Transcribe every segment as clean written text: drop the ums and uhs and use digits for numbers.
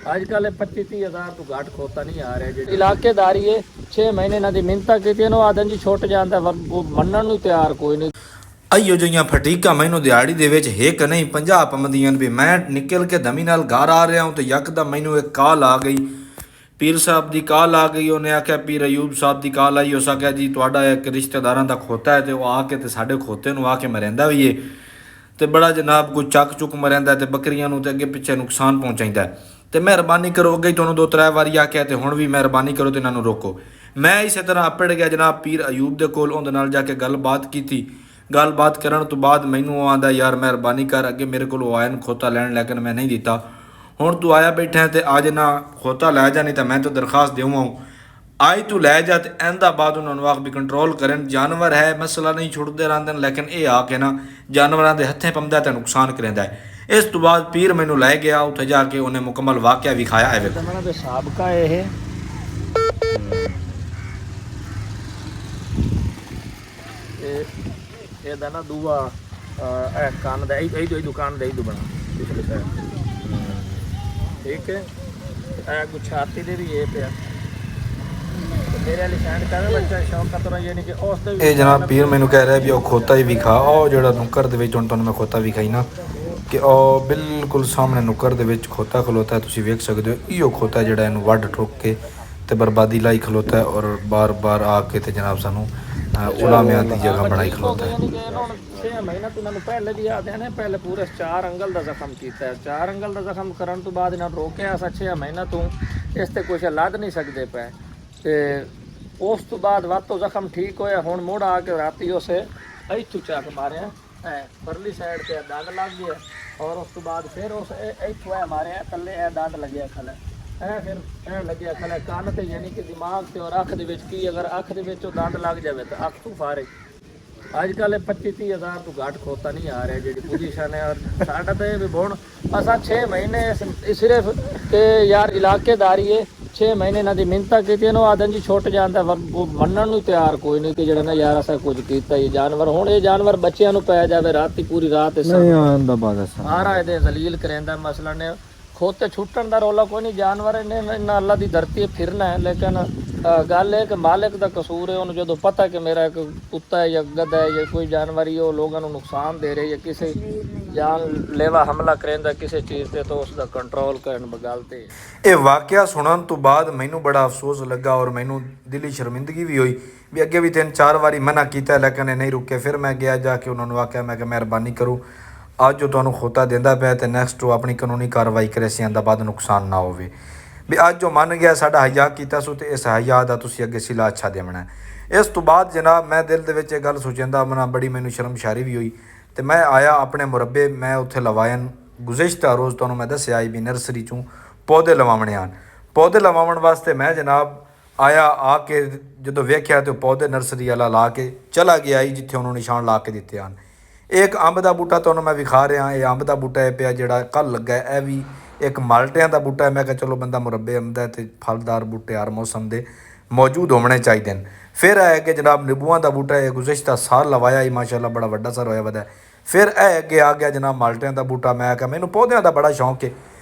अजकल 25-30 हज़ार तो घट खोता नहीं आ रहा जी इलाकेदारी है 6 महीने ना दी मिन्नतां कीतियां नो आदन जी छुट जांदा वो मन्नण ਨੂੰ ਤਿਆਰ ਕੋਈ ਨਹੀਂ। ਆਈਓ ਜਿਹੀਆਂ ਫਟੀਕਾਂ ਮੈਨੂੰ ਦਿਹਾੜੀ ਦੇ ਵਿੱਚ ਇੱਕ ਨਹੀਂ 50 ਪਮਦੀਆਂ ਵੀ ਮੈਂ ਨਿਕਲ ਕੇ ਦਮੀ ਨਾਲ ਘਰ ਆ ਰਿਹਾ ਹਾਂ ਤੇ ਯਕਦਮ ਮੈਨੂੰ ਇੱਕ ਕਾਲ ਆ ਗਈ ਪੀਰ ਸਾਹਿਬ ਦੀ ਕਾਲ ਆ ਗਈ। ਉਹਨੇ ਆਖਿਆ ਪੀਰ ਅਯੂਬ ਸਾਹਿਬ ਦੀ ਕਾਲ ਆਈ। ਉਸ ਆਖਿਆ ਜੀ ਤੁਹਾਡਾ ਇੱਕ ਰਿਸ਼ਤੇਦਾਰਾਂ ਦਾ ਖੋਤਾ ਹੈ ਤੇ ਉਹ ਆ ਕੇ ਤੇ ਸਾਡੇ ਖੋਤੇ ਨੂੰ ਆ ਕੇ ਮਰਿੰਦਾ ਵੀ ਏ ਤੇ ਬੜਾ ਜਨਾਬ ਕੋਈ ਚੱਕ ਚੁੱਕ ਮਰਿੰਦਾ ਤੇ ਬੱਕਰੀਆਂ ਨੂੰ ਤੇ ਅੱਗੇ ਪਿੱਛੇ ਨੁਕਸਾਨ ਪਹੁੰਚਾਉਂਦਾ ਤੇ ਮਿਹਰਬਾਨੀ ਕਰੋ। ਅੱਗੇ ਤੁਹਾਨੂੰ 2-3 ਵਾਰੀ ਆਖਿਆ ਤੇ ਹੁਣ ਵੀ ਮਿਹਰਬਾਨੀ ਕਰੋ ਤੇ ਇਹਨਾਂ ਨੂੰ ਰੋਕੋ। ਮੈਂ ਇਸੇ ਤਰ੍ਹਾਂ ਅੱਪੜ ਗਿਆ ਜਨਾਬ ਪੀਰ ਅਯੂਬ ਦੇ ਕੋਲ। ਉਹਦੇ ਨਾਲ ਜਾ ਕੇ ਗੱਲਬਾਤ ਕੀਤੀ। ਗੱਲਬਾਤ ਕਰਨ ਤੋਂ ਬਾਅਦ ਮੈਨੂੰ ਉਹ ਆਂਦਾ ਯਾਰ ਮਿਹਰਬਾਨੀ ਕਰ ਅੱਗੇ ਮੇਰੇ ਕੋਲ ਆਇਆ ਨੂੰ ਖੋਤਾ ਲੈਣ ਲੇਕਿਨ ਮੈਂ ਨਹੀਂ ਦਿੱਤਾ। ਹੁਣ ਤੂੰ ਆਇਆ ਬੈਠਾ ਤੇ ਅੱਜ ਨਾ ਖੋਤਾ ਲੈ ਜਾ ਨਹੀਂ ਤਾਂ ਮੈਂ ਤਾਂ ਦਰਖਾਸਤ ਦੇਵਾਂ ਅੱਜ ਤੂੰ ਲੈ ਜਾ ਤੇ ਇਹਦਾ ਬਾਅਦ ਉਹਨਾਂ ਨੂੰ ਆਖ ਵੀ ਕੰਟਰੋਲ ਕਰਨ ਜਾਨਵਰ ਹੈ ਮਸਲਾ ਨਹੀਂ ਛੁੱਟਦੇ ਰਹਿੰਦੇ ਨੇ ਲੇਕਿਨ ਇਹ ਆ ਕੇ ਨਾ ਜਾਨਵਰਾਂ ਦੇ ਹੱਥੇਂ ਪੰਦਾ ਤੇ ਨੁਕਸਾਨ ਕਰਿੰਦਾ ਹੈ। ਇਸ ਤੋਂ ਬਾਅਦ ਪੀਰ ਮੈਨੂੰ ਲੈ ਗਿਆ ਉੱਥੇ ਜਾ ਕੇ ਉਹਨੇ ਮੁਕੰਮਲ ਵਾਕਿਆ ਵਿਖਾਇਆ ਹੈ। ਉਹਨਾਂ ਦੇ ਸਾਬਕਾ ਇਹ ਇਹਦਾ ਨਾ ਦੂਆ ਇਹ ਕੰਨ ਦਾ ਇਹ ਦੁਕਾਨ ਦਾ ਹੀ ਬਣਾ ਪਿਛਲੇ ਸਾਈਡ ਠੀਕ ਹੈ ਇਹ ਕੁਛ ਛਾਤੀ ਦੇ ਵੀ ਇਹ ਪਿਆ ਮੇਰੇ ਵਾਲੀ ਸਾਈਡ ਕਰ ਬੱਚਾ ਸ਼ੌਂਕ ਕਤਰਾ ਯਾਨੀ ਕਿ ਉਸ ਦੇ ਇਹ ਜਨਾਬ ਪੀਰ ਮੈਨੂੰ ਕਹਿ ਰਿਹਾ ਵੀ ਉਹ ਖੋਤਾ ਹੀ ਵਿਖਾ ਉਹ ਜਿਹੜਾ ਨੁੱਕਰ ਦੇ ਵਿੱਚ ਹੁਣ ਤੁਹਾਨੂੰ ਮੈਂ ਖੋਤਾ ਵਿਖਾਈ ਨਾ ਕਿ ਉਹ ਬਿਲਕੁਲ ਸਾਹਮਣੇ ਨੁੱਕਰ ਦੇ ਵਿੱਚ ਖੋਤਾ ਖਲੋਤਾ ਤੁਸੀਂ ਵੇਖ ਸਕਦੇ ਹੋ। ਇਹੋ ਖੋਤਾ ਜਿਹੜਾ ਇਹਨੂੰ ਵੱਢ ਠੋਕ ਕੇ ਤੇ ਬਰਬਾਦੀ ਲਾਈ ਖਲੋਤਾ ਹੈ ਔਰ ਬਾਰ-ਬਾਰ ਆ ਕੇ ਤੇ ਜਨਾਬ ਸਾਨੂੰ ਉਲਾਮਿਆਂ ਦੀ ਜਗ੍ਹਾ ਬਣਾਈ ਖਲੋਤਾ ਹੈ। 6 ਮਹੀਨਾ ਤੋਂ ਮੈਨੂੰ ਪਹਿਲੇ ਵੀ ਆਦੇ ਨੇ ਪਹਿਲੇ ਪੂਰੇ 4 ਅੰਗਲ ਦਾ ਜ਼ਖਮ ਕੀਤਾ 4 ਅੰਗਲ ਦਾ ਜ਼ਖਮ ਕਰਨ ਤੋਂ ਬਾਅਦ ਇਹਨਾਂ ਰੋਕਿਆ ਅਸਾਂ 6 ਮਹੀਨਾ ਤੋਂ ਇਸ ਤੇ ਕੁਛ ਲੱਦ ਨਹੀਂ ਸਕਦੇ ਪਏ ਤੇ ਉਸ ਤੋਂ ਬਾਅਦ ਵੱਧ ਤੋਂ ਜ਼ਖਮ ਠੀਕ ਹੋਇਆ। ਹੁਣ ਮੁੜ ਆ ਕੇ ਰਾਤੀ ਉਸੇ ਇੱਥੋਂ ਚੱਕ ਮਾਰਿਆ ਪਰਲੀ ਸਾਈਡ ਤੇ ਦੰਦ ਲੱਗ ਗਿਆ ਔਰ ਉਸ ਤੋਂ ਬਾਅਦ ਫਿਰ ਉਸ ਇੱਥੋਂ ਇਹ ਮਾਰਿਆ ਥੱਲੇ ਇਹ ਦੰਦ ਲੱਗਿਆ ਖਲੇ ਫਿਰ ਇਹ ਲੱਗਿਆ ਖਲੇ ਕੰਨ ਤੇ ਯਾਨੀ ਕਿ ਦਿਮਾਗ ਤੇ ਔਰ ਅੱਖ ਦੇ ਵਿੱਚ ਕੀ ਅਗਰ ਅੱਖ ਦੇ ਵਿੱਚ ਉਹ ਦੰਦ ਲੱਗ ਜਾਵੇ ਤਾਂ ਅੱਖ ਤੋਂ ਫਾਰੇ अजकल 25-30 हज़ार तो घट खोता नहीं आ रहा जी पोजीशन है। और साढ़ा तो भी बोण असा 6 महीने सिर्फ ते यार इलाकेदारी है 6 महीने ना दी मिन्नतां कीतियां नो आदन जी छुट जांदा वो मन्नण नूं तैयार कोई नहीं कि जेड़ा ना यार असा कुछ कीता ये जानवर हुण ये जानवर बच्चियां नूं पै जावे राती पूरी रात नहीं आंदा बागा सारा इहदे जलील करैंदा मसला ने खोते छुट्टन दा रौला कोई नहीं जानवर ने अल्लाह दी धरती फिरना है लेकिन गल है कि मालिक का कसूर है। उन्होंने जो पता कि मेरा एक कुत्ता है या गधा है या कोई जानवर ही वो लोगों को नुकसान दे रहे या किसी जानलेवा हमला करेंदा किसी चीज़ से तो उसका कंट्रोल करन बगालते। ਇਹ ਵਾਕਿਆ ਸੁਣਨ ਤੋਂ ਬਾਅਦ ਮੈਨੂੰ ਬੜਾ ਅਫਸੋਸ ਲੱਗਾ ਔਰ ਮੈਨੂੰ ਦਿਲੀ ਸ਼ਰਮਿੰਦਗੀ ਵੀ ਹੋਈ ਵੀ ਅੱਗੇ ਵੀ 3-4 ਵਾਰੀ ਮਨਾ ਕੀਤਾ ਲੇਕਿਨ ਇਹ ਨਹੀਂ ਰੁਕੇ। ਫਿਰ ਮੈਂ ਗਿਆ ਜਾ ਕੇ ਉਹਨਾਂ ਨੂੰ ਆਖਿਆ ਮੈਂ ਕਿ ਮਿਹਰਬਾਨੀ ਕਰੋ ਅੱਜ ਜੋ ਤੁਹਾਨੂੰ ਖੋਤਾ ਦਿੰਦਾ ਪਿਆ ਤੇ ਨੈਕਸਟ ਉਹ ਆਪਣੀ ਕਾਨੂੰਨੀ ਕਾਰਵਾਈ ਕਰੇ ਸੀ ਆਂਦਾ ਬਾਅਦ ਨੁਕਸਾਨ ਨਾ ਹੋਵੇ ਵੀ ਅੱਜ ਜੋ ਮੰਨ ਗਿਆ ਸਾਡਾ ਹਯਾ ਕੀਤਾ ਸੋ ਤੇ ਇਸ ਹਯਾ ਦਾ ਤੁਸੀਂ ਅੱਗੇ ਸਿਲਾ ਅੱਛਾ ਦੇਵਣਾ। ਇਸ ਤੋਂ ਬਾਅਦ ਜਨਾਬ ਮੈਂ ਦਿਲ ਦੇ ਵਿੱਚ ਇਹ ਗੱਲ ਸੋਚਦਾ ਮਨਾ ਬੜੀ ਮੈਨੂੰ ਸ਼ਰਮਸ਼ਾਰੀ ਵੀ ਹੋਈ ਤੇ ਮੈਂ ਆਇਆ ਆਪਣੇ ਮੁਰੱਬੇ ਮੈਂ ਉੱਥੇ ਲਵਾਇਨ ਗੁਜ਼ਿਸ਼ਤਾ ਰੋਜ਼ ਤੁਹਾਨੂੰ ਮੈਂ ਦੱਸਿਆ ਵੀ ਨਰਸਰੀ ਚੋਂ ਪੌਦੇ ਲਵਾਉਣੇ ਹਨ। ਪੌਦੇ ਲਵਾਉਣ ਵਾਸਤੇ ਮੈਂ ਜਨਾਬ ਆਇਆ ਆ ਕੇ ਜਦੋਂ ਵੇਖਿਆ ਤੇ ਪੌਦੇ ਨਰਸਰੀ ਵਾਲਾ ਲਾ ਕੇ ਚਲਾ ਗਿਆ ਜਿੱਥੇ ਉਹਨੂੰ ਨਿਸ਼ਾਨ ਲਾ ਕੇ ਦਿੱਤੇ ਹਨ। ਇੱਕ ਅੰਬ ਦਾ ਬੂਟਾ ਤੁਹਾਨੂੰ ਮੈਂ ਵਿਖਾ ਰਿਹਾ ਇਹ ਅੰਬ ਦਾ ਬੂਟਾ ਇਹ ਪਿਆ ਜਿਹੜਾ ਕੱਲ੍ਹ ਲੱਗਾ ਇਹ ਵੀ ਇੱਕ ਮਾਲਟਿਆਂ ਦਾ ਬੂਟਾ ਮੈਂ ਕਿਹਾ ਚਲੋ ਬੰਦਾ ਮੁਰੱਬੇ ਆਉਂਦਾ ਅਤੇ ਫਲਦਾਰ ਬੂਟੇ ਹਰ ਮੌਸਮ ਦੇ ਮੌਜੂਦ ਹੋਣੇ ਚਾਹੀਦੇ ਨੇ। ਫਿਰ ਇਹ ਕਿ ਜਨਾਬ ਨਿੰਬੂਆਂ ਦਾ ਬੂਟਾ ਇਹ ਗੁਜ਼ਸ਼ਤਾ ਸਾਲ ਲਵਾਇਆ ਹੀ ਮਾਸ਼ਾਅੱਲਾ ਬੜਾ ਵੱਡਾ ਸਰ ਹੋਇਆ ਵਧਾ। ਫਿਰ ਇਹ ਅੱਗੇ ਆ ਗਿਆ ਜਨਾਬ ਮਾਲਟਿਆਂ ਦਾ ਬੂਟਾ। ਮੈਂ ਕਿਹਾ ਮੈਨੂੰ ਪੌਦਿਆਂ ਦਾ ਬੜਾ ਸ਼ੌਂਕ ਹੈ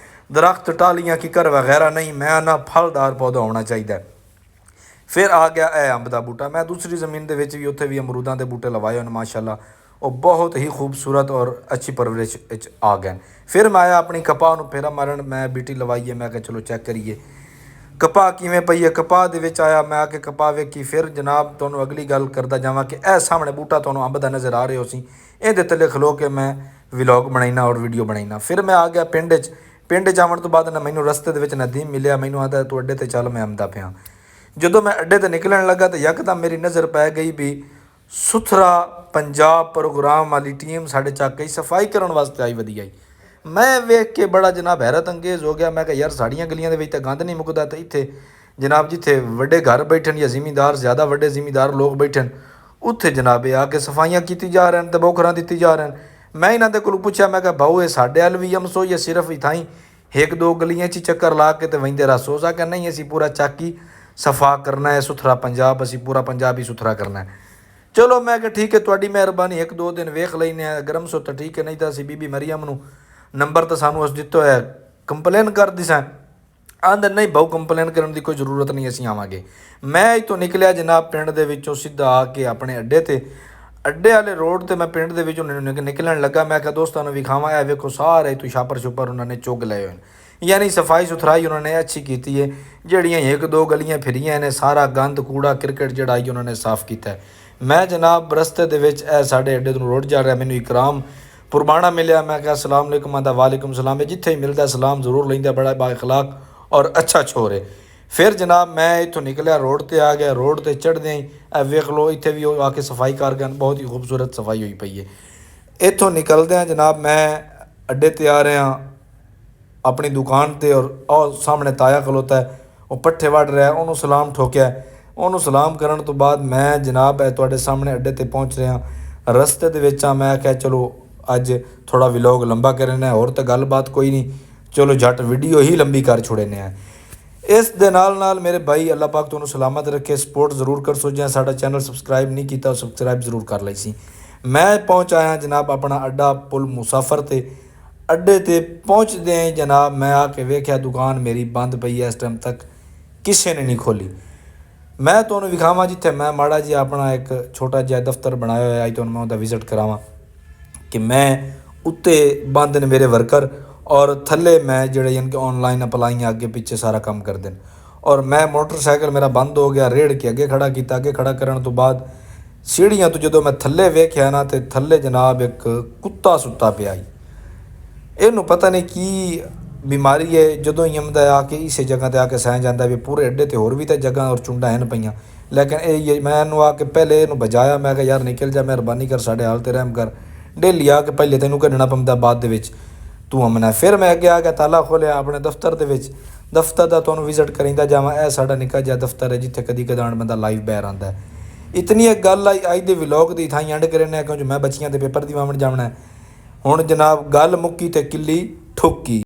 ਦਰਖਤ ਟਾਹਲੀਆਂ ਕਿਕਰ ਵਗੈਰਾ ਨਹੀਂ ਮੈਂ ਨਾ ਫਲਦਾਰ ਪੌਦਾ ਹੋਣਾ ਚਾਹੀਦਾ। ਫਿਰ ਆ ਗਿਆ ਇਹ ਅੰਬ ਦਾ ਬੂਟਾ। ਮੈਂ ਦੂਸਰੀ ਜ਼ਮੀਨ ਦੇ ਵਿੱਚ ਵੀ ਉੱਥੇ ਵੀ ਅਮਰੂਦਾਂ ਦੇ ਬੂਟੇ ਲਵਾਏ ਹਨ ਮਾਸ਼ਾਅੱਲਾ ਉਹ ਬਹੁਤ ਹੀ ਖੂਬਸੂਰਤ ਔਰ ਅੱਛੀ ਪਰਵਰਿਸ਼ ਵਿੱਚ ਆ ਗਏ। ਫਿਰ ਮੈਂ ਆਇਆ ਆਪਣੀ ਕਪਾਹ ਨੂੰ ਫੇਰਾ ਮਾਰਨ ਮੈਂ ਬੀਟੀ ਲਵਾਈਏ ਮੈਂ ਕਿਹਾ ਚਲੋ ਚੈੱਕ ਕਰੀਏ ਕਪਾਹ ਕਿਵੇਂ ਪਈ ਹੈ। ਕਪਾਹ ਦੇ ਵਿੱਚ ਆਇਆ ਮੈਂ ਆ ਕੇ ਕਪਾਹ ਵੇਖੀ। ਫਿਰ ਜਨਾਬ ਤੁਹਾਨੂੰ ਅਗਲੀ ਗੱਲ ਕਰਦਾ ਜਾਵਾਂ ਕਿ ਇਹ ਸਾਹਮਣੇ ਬੂਟਾ ਤੁਹਾਨੂੰ ਅੰਬ ਦਾ ਨਜ਼ਰ ਆ ਰਿਹਾ ਸੀ ਇਹਦੇ ਥੱਲੇ ਖਲੋ ਕੇ ਮੈਂ ਵਲੌਗ ਬਣਾਈਨਾ ਔਰ ਵੀਡੀਓ ਬਣਾਈਨਾ। ਫਿਰ ਮੈਂ ਆ ਗਿਆ ਪਿੰਡ 'ਚ ਆਉਣ ਤੋਂ ਬਾਅਦ ਨਾ ਮੈਨੂੰ ਰਸਤੇ ਦੇ ਵਿੱਚ ਨਦੀਮ ਮਿਲਿਆ ਮੈਨੂੰ ਆਂਦਾ ਤੂੰ ਅੱਡੇ 'ਤੇ ਚੱਲ ਮੈਂ ਆਉਂਦਾ ਪਿਆ। ਜਦੋਂ ਮੈਂ ਅੱਡੇ 'ਤੇ ਨਿਕਲਣ ਲੱਗਾ ਤਾਂ ਯਕਦਮ ਮੇਰੀ ਨਜ਼ਰ ਪੈ ਗਈ ਵੀ ਸੁਥਰਾ ਪੰਜਾਬ ਪ੍ਰੋਗਰਾਮ ਵਾਲੀ ਟੀਮ ਸਾਡੇ ਚੱਕ ਗਈ ਸਫਾਈ ਕਰਨ ਵਾਸਤੇ ਆਈ ਵਧੀਆ ਹੀ। ਮੈਂ ਵੇਖ ਕੇ ਬੜਾ ਜਨਾਬ ਹੈਰਤ ਅੰਗੇਜ਼ ਹੋ ਗਿਆ। ਮੈਂ ਕਿਹਾ ਯਾਰ ਸਾਡੀਆਂ ਗਲੀਆਂ ਦੇ ਵਿੱਚ ਤਾਂ ਗੰਦ ਨਹੀਂ ਮੁੱਕਦਾ ਤੇ ਇੱਥੇ ਜਨਾਬ ਜਿੱਥੇ ਵੱਡੇ ਘਰ ਬੈਠਣ ਜਾਂ ਜ਼ਿਮੀਂਦਾਰ ਜ਼ਿਆਦਾ ਵੱਡੇ ਜ਼ਿਮੀਂਦਾਰ ਲੋਕ ਬੈਠਣ ਉੱਥੇ ਜਨਾਬ ਆ ਕੇ ਸਫਾਈਆਂ ਕੀਤੀ ਜਾ ਰਹੇ ਹਨ ਤੇ ਬੋਖਰਾਂ ਦਿੱਤੀ ਜਾ ਰਹੇ ਹਨ। ਮੈਂ ਇਹਨਾਂ ਦੇ ਕੋਲ ਪੁੱਛਿਆ ਮੈਂ ਕਿਹਾ ਬਾਊ ਇਹ ਸਾਡੇ ਵੱਲ ਵੀ ਅਮਸੋ ਜਾਂ ਸਿਰਫ ਹੀ ਥਾਈ 1-2 ਗਲੀਆਂ 'ਚ ਚੱਕਰ ਲਾ ਕੇ ਤੇ ਵਹਿੰਦੇ ਰਸੋ ਸਾ ਕਿ ਨਹੀਂ ਅਸੀਂ ਪੂਰਾ ਚੱਕ ਹੀ ਸਫਾ ਕਰਨਾ ਹੈ ਸੁਥਰਾ ਪੰਜਾਬ ਅਸੀਂ ਪੂਰਾ ਪੰਜਾਬ ਹੀ ਸੁਥਰਾ ਕਰਨਾ ਹੈ। ਚਲੋ ਮੈਂ ਕਿਹਾ ਠੀਕ ਹੈ ਤੁਹਾਡੀ ਮਿਹਰਬਾਨੀ 1-2 ਦਿਨ ਵੇਖ ਲੈਂਦੇ ਹਾਂ ਗਰਮ ਸੋ ਤਾਂ ਠੀਕ ਹੈ ਨਹੀਂ ਤਾਂ ਅਸੀਂ ਬੀਬੀ ਮਰੀਮ ਨੂੰ ਨੰਬਰ ਤਾਂ ਸਾਨੂੰ ਉਸ ਦਿੱਤਾ ਹੋਇਆ ਕੰਪਲੇਨ ਕਰ ਦਿਸਾਂ ਆਂਦੇ ਨਹੀਂ ਬਹੁ ਕੰਪਲੇਨ ਕਰਨ ਦੀ ਕੋਈ ਜ਼ਰੂਰਤ ਨਹੀਂ, ਅਸੀਂ ਆਵਾਂਗੇ। ਮੈਂ ਇੱਥੋਂ ਨਿਕਲਿਆ ਜਨਾਬ ਪਿੰਡ ਦੇ ਵਿੱਚੋਂ ਸਿੱਧਾ ਆ ਕੇ ਆਪਣੇ ਅੱਡੇ ਤੇ, ਅੱਡੇ ਵਾਲੇ ਰੋਡ ਤੇ ਮੈਂ ਪਿੰਡ ਦੇ ਵਿੱਚੋਂ ਨਿਕਲਣ ਲੱਗਾ। ਮੈਂ ਕਿਹਾ ਦੋਸਤਾਂ ਨੂੰ ਵਿਖਾਵਾਂ, ਇਹ ਵੇਖੋ ਸਾਰੇ ਤੂੰ ਛਾਪਰ ਛੁਪਰ ਉਹਨਾਂ ਨੇ ਚੁੱਕ ਲਏ ਹੋਏ ਨੇ, ਯਾਨੀ ਸਫਾਈ ਸੁਥਰਾਈ ਉਹਨਾਂ ਨੇ ਅੱਛੀ ਕੀਤੀ ਹੈ। ਜਿਹੜੀਆਂ ਇੱਕ ਦੋ ਗਲੀਆਂ ਫਿਰੀਆਂ ਨੇ ਸਾਰਾ ਗੰਦ ਕੂੜਾ ਕ੍ਰਿਕਟ ਜਿਹੜਾ ਆਈ ਉਹਨਾਂ ਨੇ ਸਾਫ਼ ਕੀਤਾ ਹੈ। ਮੈਂ ਜਨਾਬ ਰਸਤੇ ਦੇ ਵਿੱਚ ਇਹ ਸਾਡੇ ਅੱਡੇ ਤੋਂ ਰੋਡ ਜਾ ਰਿਹਾ, ਮੈਨੂੰ ਇਕਰਾਮ ਪੁਰਬਾਣਾ ਮਿਲਿਆ। ਮੈਂ ਕਿਹਾ ਅਸਲਾਮ ਵਾਲੇਕੁਮ, ਆਂਦਾ ਵਾਲੇਕੁਮ ਸਲਾਮ। ਜਿੱਥੇ ਹੀ ਮਿਲਦਾ ਸਲਾਮ ਜ਼ਰੂਰ ਲੈਂਦਾ, ਬੜਾ ਬਾਇਖਲਾਕ ਔਰ ਅੱਛਾ ਛੋਰ ਹੈ। ਫਿਰ ਜਨਾਬ ਮੈਂ ਇੱਥੋਂ ਨਿਕਲਿਆ, ਰੋਡ ਤੇ ਆ ਗਿਆ। ਰੋਡ ਤੇ ਚੜ੍ਹਦੇ ਹੀ ਇਹ ਵੇਖ ਲਓ ਇੱਥੇ ਵੀ ਉਹ ਆ ਕੇ ਸਫਾਈ ਕਰ ਗਏ, ਬਹੁਤ ਹੀ ਖੂਬਸੂਰਤ ਸਫਾਈ ਹੋਈ ਪਈ ਹੈ। ਇੱਥੋਂ ਨਿਕਲਦੇ ਹਾਂ ਜਨਾਬ ਮੈਂ ਅੱਡੇ ਤੇ ਆ ਰਿਹਾ ਆਪਣੀ ਦੁਕਾਨ ਤੇ, ਔਰ ਉਹ ਸਾਹਮਣੇ ਤਾਇਆ ਖਲੋਤਾ ਹੈ, ਉਹ ਪੱਠੇ ਵੱਢ ਰਿਹਾ, ਉਹਨੂੰ ਸਲਾਮ ਠੋਕਿਆ। ਉਹਨੂੰ ਸਲਾਮ ਕਰਨ ਤੋਂ ਬਾਅਦ ਮੈਂ ਜਨਾਬ ਇਹ ਤੁਹਾਡੇ ਸਾਹਮਣੇ ਅੱਡੇ ਤੇ ਪਹੁੰਚ ਰਿਹਾ। ਰਸਤੇ ਦੇ ਵਿੱਚ ਆ, ਮੈਂ ਕਿਹਾ ਚਲੋ ਅੱਜ ਥੋੜਾ ਵਲੋਗ ਲੰਬਾ ਕਰਨਾ, ਹੋਰ ਤਾਂ ਗੱਲਬਾਤ ਕੋਈ ਨਹੀਂ, ਚਲੋ ਜੱਟ ਵੀਡੀਓ ਹੀ ਲੰਬੀ ਕਰ ਛੋੜਨੇ ਆ। ਇਸ ਦੇ ਨਾਲ ਮੇਰੇ ਭਾਈ ਅੱਲਾਹ ਪਾਕ ਤੁਹਾਨੂੰ ਸਲਾਮਤ ਰੱਖੇ, ਸਪੋਰਟ ਜ਼ਰੂਰ ਕਰ ਸੋ। ਜੇ ਸਾਡਾ ਚੈਨਲ ਸਬਸਕ੍ਰਾਈਬ ਨਹੀਂ ਕੀਤਾ ਉਹ ਸਬਸਕ੍ਰਾਈਬ ਜ਼ਰੂਰ ਕਰ ਲਈ ਸੀ। ਮੈਂ ਪਹੁੰਚ ਆਇਆ ਜਨਾਬ ਆਪਣਾ ਅੱਡਾ ਪੁਲ ਮੁਸਾਫਰ ਤੇ। ਅੱਡੇ ਤੇ ਪਹੁੰਚਦੇ ਹੀ ਜਨਾਬ ਮੈਂ ਆ ਕੇ ਵੇਖਿਆ ਦੁਕਾਨ ਮੇਰੀ ਬੰਦ ਪਈ ਹੈ, ਇਸ ਟਾਈਮ ਤੱਕ ਕਿਸੇ ਨੇ ਨਹੀਂ ਖੋਲੀ। ਮੈਂ ਤੁਹਾਨੂੰ ਵਿਖਾਵਾਂ ਜਿੱਥੇ ਮੈਂ ਮਾੜਾ ਜਿਹਾ ਆਪਣਾ ਇੱਕ ਛੋਟਾ ਜਿਹਾ ਦਫ਼ਤਰ ਬਣਾਇਆ ਹੋਇਆ, ਅੱਜ ਤੁਹਾਨੂੰ ਮੈਂ ਉਹਦਾ ਵਿਜ਼ਿਟ ਕਰਾਵਾਂ ਕਿ ਮੈਂ ਉੱਤੇ ਬੰਦ ਨੇ ਮੇਰੇ ਵਰਕਰ, ਔਰ ਥੱਲੇ ਮੈਂ ਜਿਹੜੇ ਯਾਨੀ ਕਿ ਔਨਲਾਈਨ ਅਪਲਾਈਆਂ ਅੱਗੇ ਪਿੱਛੇ ਸਾਰਾ ਕੰਮ ਕਰਦੇ ਨੇ। ਔਰ ਮੈਂ ਮੋਟਰਸਾਈਕਲ ਮੇਰਾ ਬੰਦ ਹੋ ਗਿਆ, ਰੇੜ ਕੇ ਅੱਗੇ ਖੜਾ ਕੀਤਾ। ਅੱਗੇ ਖੜਾ ਕਰਨ ਤੋਂ ਬਾਅਦ ਸੀੜੀਆਂ ਤੋਂ ਜਦੋਂ ਮੈਂ ਥੱਲੇ ਵੇਖਿਆ ਨਾ, ਤੇ ਥੱਲੇ ਜਨਾਬ ਇੱਕ ਕੁੱਤਾ ਸੁੱਤਾ ਪਿਆ ਸੀ। ਇਹਨੂੰ ਪਤਾ ਨਹੀਂ ਕੀ ਬਿਮਾਰੀ ਹੈ, ਜਦੋਂ ਹੀ ਆਉਂਦਾ ਆ ਕੇ ਇਸੇ ਜਗ੍ਹਾ ਤੇ ਆ ਕੇ ਸਹਿ ਜਾਂਦਾ ਵੀ ਪੂਰੇ ਅੱਡੇ ਤੇ ਹੋਰ ਵੀ ਤਾਂ ਜਗ੍ਹਾ ਔਰ ਚੁੰਡਾਂ ਹਨ ਪਈਆਂ, ਲੇਕਿਨ ਇਹ ਮੈਂ ਇਹਨੂੰ ਆ ਕੇ ਪਹਿਲੇ ਇਹਨੂੰ ਬਜਾਇਆ। ਮੈਂ ਕਿਹਾ ਯਾਰ ਨਿਕਲ ਜਾ, ਮਿਹਰਬਾਨੀ ਕਰ, ਸਾਡੇ ਹਾਲ ਤੇ ਰਹਿਮ ਕਰ। ਡੇਲੀ ਆ ਕੇ ਪਹਿਲੇ ਤੈਨੂੰ ਕੱਢਣਾ ਪੈਂਦਾ, ਬਾਅਦ ਦੇ ਵਿੱਚ ਤੂੰ ਅਮਨਾ। ਫਿਰ ਮੈਂ ਅੱਗੇ ਆ ਕੇ ਤਾਲਾ ਖੋਲ੍ਹਿਆ ਆਪਣੇ ਦਫ਼ਤਰ ਦੇ ਵਿੱਚ। ਦਫ਼ਤਰ ਦਾ ਤੁਹਾਨੂੰ ਵਿਜ਼ਿਟ ਕਰੀਂਦਾ ਜਾਵਾਂ। ਇਹ ਸਾਡਾ ਨਿੱਕਾ ਜਿਹਾ ਦਫ਼ਤਰ ਹੈ ਜਿੱਥੇ ਕਦੀ ਕਦਾਣ ਬੰਦਾ ਲਾਈਵ ਬਾਹਰ ਆਉਂਦਾ ਹੈ। ਇਤਨੀ ਇੱਕ ਗੱਲ ਆਈ ਅੱਜ ਦੇ ਵਲੋਗ ਦੀ ਥਾਂ ਐਂਡ ਕਰਨੇ, ਕਿਉਂਕਿ ਮੈਂ ਬੱਚੀਆਂ ਦੇ ਪੇਪਰ ਦੀ ਵਾਵਣ ਜਾਣਾ। ਹੁਣ ਜਨਾਬ ਗੱਲ ਮੁੱਕੀ ਤੇ ਕਿੱਲੀ ਠੁੱਕੀ।